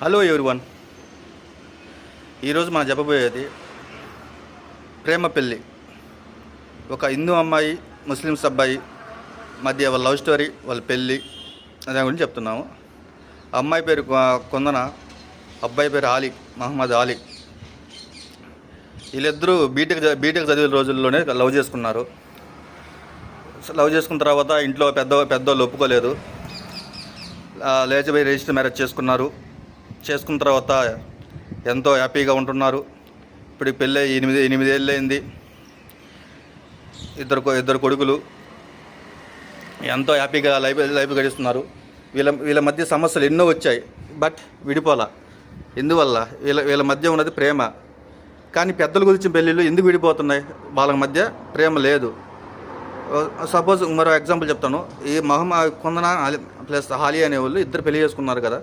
Hello everyone. ఈరోజు మనం చెప్పబోయేది ప్రేమ పెళ్ళి. ఒక హిందూ అమ్మాయి ముస్లిమ్స్ అబ్బాయి మధ్య వాళ్ళ లవ్ స్టోరీ, వాళ్ళ పెళ్ళి దాని గురించి చెప్తున్నాము. అమ్మాయి పేరు కొందన, అబ్బాయి పేరు ఆలీ, మహమ్మద్ ఆలీ. వీళ్ళిద్దరూ బీటెక్ చదివే రోజుల్లోనే లవ్ చేసుకున్నారు. లవ్ చేసుకున్న తర్వాత ఇంట్లో పెద్దవాళ్ళు ఒప్పుకోలేదు. లేచిపోయి రిజిస్టర్ మ్యారేజ్ చేసుకున్న తర్వాత ఎంతో హ్యాపీగా ఉంటున్నారు. ఇప్పుడు పెళ్ళి 8 ఏళ్ళు అయింది. ఇద్దరు కొడుకులు ఎంతో హ్యాపీగా లైఫ్ గడిస్తున్నారు. వీళ్ళ మధ్య సమస్యలు ఎన్నో వచ్చాయి, బట్ విడిపోలా. ఎందువల్ల? వీళ్ళ మధ్య ఉన్నది ప్రేమ. కానీ పెద్దల గురించి పెళ్ళిళ్ళు ఎందుకు విడిపోతున్నాయి? వాళ్ళ మధ్య ప్రేమ లేదు. సపోజ్ మరో ఎగ్జాంపుల్ చెప్తాను. ఈ కొందన ప్లస్ హాలి అనేవాళ్ళు ఇద్దరు పెళ్లి చేసుకున్నారు కదా.